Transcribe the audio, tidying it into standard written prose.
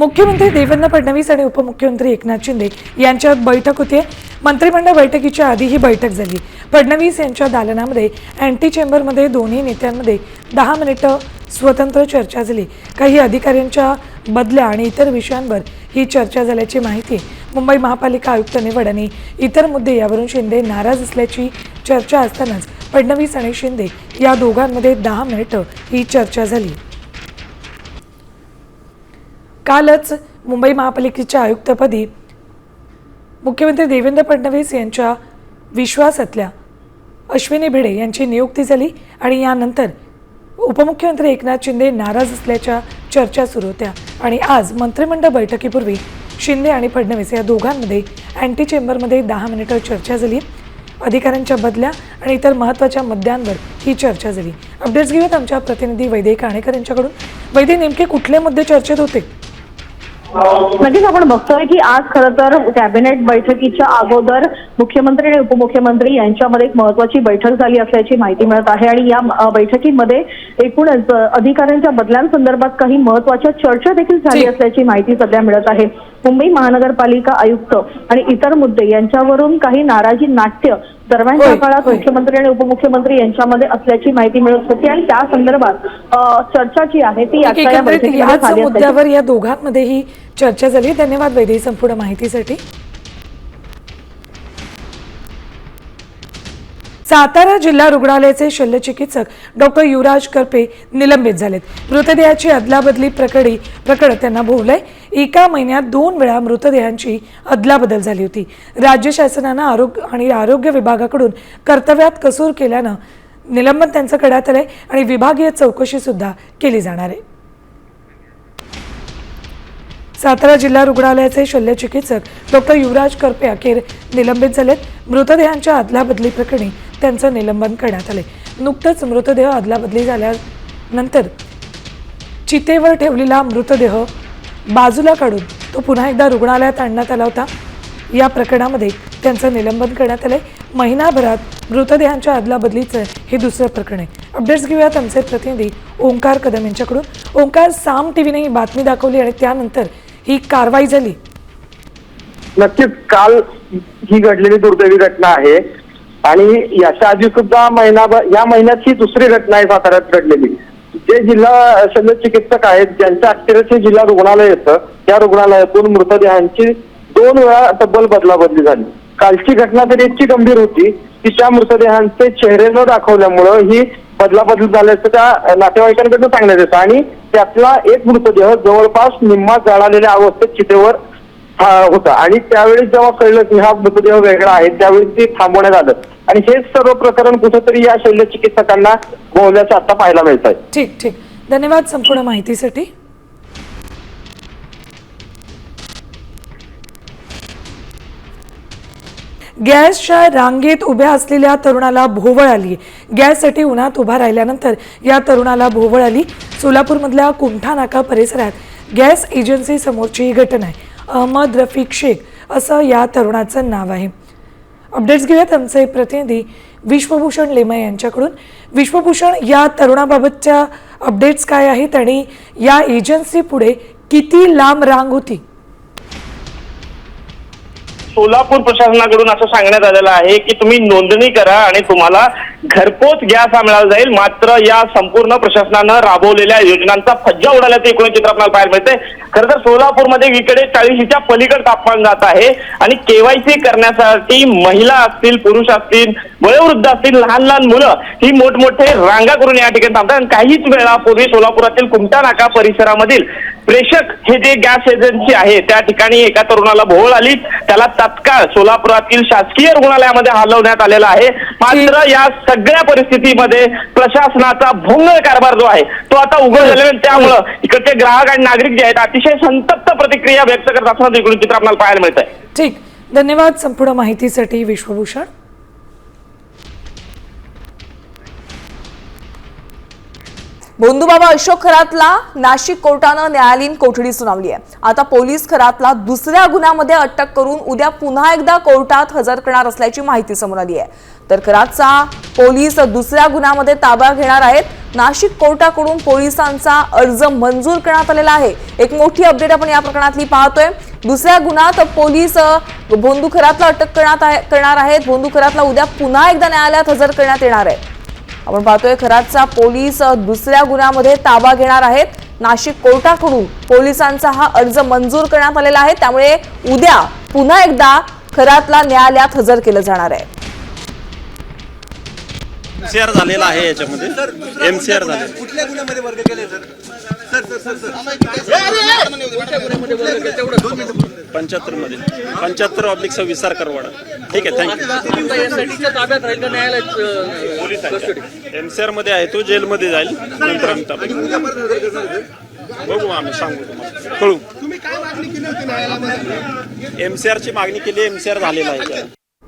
मुख्यमंत्री देवेंद्र फडणवीस आणि उपमुख्यमंत्री एकनाथ शिंदे यांच्यात बैठक होती। मंत्रिमंडळ बैठकीच्या आधी ही बैठक झाली। फडणवीस यांच्या दालनामध्ये अँटी चेंबरमध्ये दोन्ही नेत्यांमध्ये 10 मिनिटं स्वतंत्र चर्चा झाली। काही अधिकाऱ्यांच्या बदल्या आणि इतर विषयांवर ही चर्चा झाल्याची माहिती। मुंबई महापालिका आयुक्त निवड आणि इतर मुद्दे यावरून शिंदे नाराज असल्याची चर्चा असतानाच फडणवीस आणि शिंदे या दोघांमध्ये 10 मिनिटं ही चर्चा झाली। कालच मुंबई महापालिकेच्या आयुक्तपदी मुख्यमंत्री देवेंद्र फडणवीस यांच्या विश्वासातल्या अश्विनी भिडे यांची नियुक्ती झाली आणि यानंतर उपमुख्यमंत्री एकनाथ शिंदे नाराज असल्याच्या चर्चा सुरू होत्या आणि आज मंत्रिमंडळ बैठकीपूर्वी शिंदे आणि फडणवीस या दोघांमध्ये अँटी चेंबरमध्ये 10 मिनिटं चर्चा झाली। अधिकाऱ्यांच्या बदल्या आणि इतर महत्त्वाच्या मुद्द्यांवर ही चर्चा झाली। अपडेट्स घेऊयात आमच्या प्रतिनिधी वैदेही काणेकर यांच्याकडून। वैदेही, नेमके कुठले मुद्दे चर्चेत होते? नक्कीच आपण बघतोय की आज खरं तर कॅबिनेट बैठकीच्या अगोदर मुख्यमंत्री आणि उपमुख्यमंत्री यांच्यामध्ये एक महत्त्वाची बैठक झाली असल्याची माहिती मिळत आहे आणि या बैठकीमध्ये एकूणच अधिकाऱ्यांच्या बदल्यांसंदर्भात काही महत्त्वाच्या चर्चा देखील झाली असल्याची माहिती सध्या मिळत आहे। मुंबई महानगरपालिका आयुक्त आणि इतर मुद्दे यांच्यावरून काही नाराजी नाट्य दरम्यानच्या काळात मुख्यमंत्री आणि उपमुख्यमंत्री यांच्यामध्ये असल्याची माहिती मिळत होती आणि त्या संदर्भात चर्चा जी आहे ती आजच्या या बैठकीमध्ये मुद्द्यावर या दोघांमध्ये ही चर्चा झाली। धन्यवाद वैदेही संपूर्ण माहितीसाठी। सातारा जिल्हा रुग्णालयाचे शल्यचिकित्सक डॉक्टर युवराज करपे निलंबित झालेत। मृतदेहाची अदलाबदली प्रकरण त्यांना भोवलंय। एका महिन्यात 2 वेळा मृतदेहांची अदलाबदल झाली होती। राज्य शासनानं आरोग्य विभागाकडून कर्तव्यात कसूर केल्यानं निलंबन त्यांचं करण्यात आलंय आणि विभागीय चौकशी सुद्धा केली जाणार आहे। सातारा जिल्हा रुग्णालयाचे शल्यचिकित्सक डॉक्टर युवराज करपे अखेर निलंबित झालेत। मृतदेहांच्या अदलाबदली प्रकरणी त्यांचं निलंबन करण्यात आले। नुकतंच मृतदेह अदलाबदली झाल्यानंतर चितेवर ठेवलेला मृतदेह बाजूला काढून तो पुन्हा एकदा रुग्णालयात आणण्यात आला होता। या प्रकरणामध्ये त्यांचं निलंबन करण्यात आले। महिनाभरात मृतदेहांच्या अदलाबदलीचं हे दुसरं प्रकरण आहे। अपडेट्स घेऊयात आमचे प्रतिनिधी ओंकार कदम यांच्याकडून। ओंकार, साम टीव्हीने ही बातमी दाखवली आणि त्यानंतर ही कारवाई झाली। नक्कीच काल ही घडलेली दुर्दैवी घटना आहे आणि याच्या आधी सुद्धा या महिन्यात ही दुसरी घटना आहे साताऱ्यात घडलेली। जे जिल्हा शल्यचिकित्सक आहेत ज्यांच्या अखेरचे जिल्हा रुग्णालय येतं त्या रुग्णालयातून मृतदेहांची 2 वेळा तब्बल बदलाबदली झाली। कालची घटना तरी इतकी गंभीर होती की त्या मृतदेहांचे चेहरे न दाखवल्यामुळं ही बदलाबदली झाल्याचं त्या नातेवाईकांकडून सांगण्यात येतं आणि त्यातला एक मृतदेह जवळपास निम्मा जळालेल्या अवस्थेत चितेवर होता आणि त्यावेळी जेव्हा कळलं की हा मृतदेह वेगळा आहे त्यावेळी ते थांबवण्यात आलं आणि हे सर्व प्रकरण कुठेतरी या शल्यचिकित्सकांना भोवल्याचं आता पाहायला मिळत आहे। ठीक, धन्यवाद संपूर्ण माहितीसाठी। गॅसच्या रांगेत उभ्या असलेल्या तरुणाला भोवळ आली। गॅससाठी उन्हात उभा राहिल्यानंतर या तरुणाला भोवळ आली। सोलापूरमधल्या कुमठा नाका परिसरात गॅस एजन्सी समोरची ही घटना आहे। अहमद रफिक शेख असं या तरुणाचं नाव आहे। अपडेट्स घेऊयात आमचे प्रतिनिधी विश्वभूषण लेमय यांच्याकडून। विश्वभूषण, या तरुणाबाबतच्या अपडेट्स काय आहेत आणि या एजन्सी पुढे किती लांब रांग होती? सोलापूर प्रशासनाकडून असं सांगण्यात आलेलं आहे की तुम्ही नोंदणी करा आणि तुम्हाला घरपोच गॅस हा मिळाला जाईल। मात्र या संपूर्ण प्रशासनानं राबवलेल्या योजनांचा फज्जा उडाल्याचं एकूण चित्र आपल्याला पाहायला मिळतंय। खरं तर सोलापूरमध्ये एकीकडे 40च्या पलीकडे तापमान जात आहे आणि केवायसी करण्यासाठी महिला असतील, पुरुष असतील, वयोवृद्ध असतील, लहान लहान मुलं ही मोठमोठे रांगा करून या ठिकाणी थांबतात। आणि काहीच वेळापूर्वी सोलापुरातील कुमठा नाका परिसरामधील प्रेषक हे जे गॅस एजन्सी आहे त्या ठिकाणी एका तरुणाला भोवळ आली। त्याला तत्काळ सोलापुरातील शासकीय रुग्णालयामध्ये हलवण्यात आलेला आहे। मात्र या सगळ्या परिस्थितीमध्ये प्रशासनाचा भोंगळ कारभार जो आहे तो आता उघड झालेला आहे। त्यामुळं इकडचे ग्राहक आणि नागरिक जे आहेत अतिशय संतप्त प्रतिक्रिया व्यक्त करत असताना एकूण चित्र आपल्याला पाहायला मिळत आहे। ठीक, धन्यवाद संपूर्ण माहितीसाठी विश्वभूषण। भोंदूबाबा अशोक खरातला नाशिक कोर्टानं न्यायालयीन कोठडी सुनावली आहे. आता पोलीस खरातला दुसऱ्या गुन्ह्यामध्ये अटक करून उद्या पुन्हा एकदा कोर्टात हजर करणार असल्याची माहिती समोर आली आहे. तर खरातचा पोलीस दुसऱ्या गुन्ह्यामध्ये ताबा घेणार आहेत. नाशिक कोर्टाकडून पोलिसांचा अर्ज मंजूर करण्यात आलेला आहे. एक मोठी अपडेट आपण या प्रकरणातली पाहतोय. दुसऱ्या गुन्ह्यात पोलीस भोंदू खरातला अटक करणार आहेत. भोंदू खरातला उद्या पुन्हा एकदा न्यायालयात हजर करण्यात येणार आहे. आपण पाहतोय खरातचा पोलीस दुसऱ्या गुन्ह्यामध्ये ताबा घेणार आहेत. नाशिक कोर्टाकडून पोलिसांचा हा अर्ज मंजूर करण्यात आलेला आहे. त्यामुळे उद्या पुन्हा एकदा खरातला न्यायालयात हजर केलं जाणार आहे. एमसीआर झालेला आहे. याच्यामध्ये एमसीआर झाले. कुठल्या गुन्ह्यामध्ये वर्ग केले सर? 75 मध्ये 75/26 सरकारवाडा. ठीक आहे, थँक्यू. ताब्यात राहील का न्यायालयात? एमसीआर मध्ये आहे तो, जेलमध्ये जाईल. नंतर आम्ही बघू, आम्ही सांगू तुम्हाला, कळू. तुम्ही काय मागणी केली होती न्यायालयामध्ये? एमसीआर ची मागणी केली. एमसीआर झालेला आहे.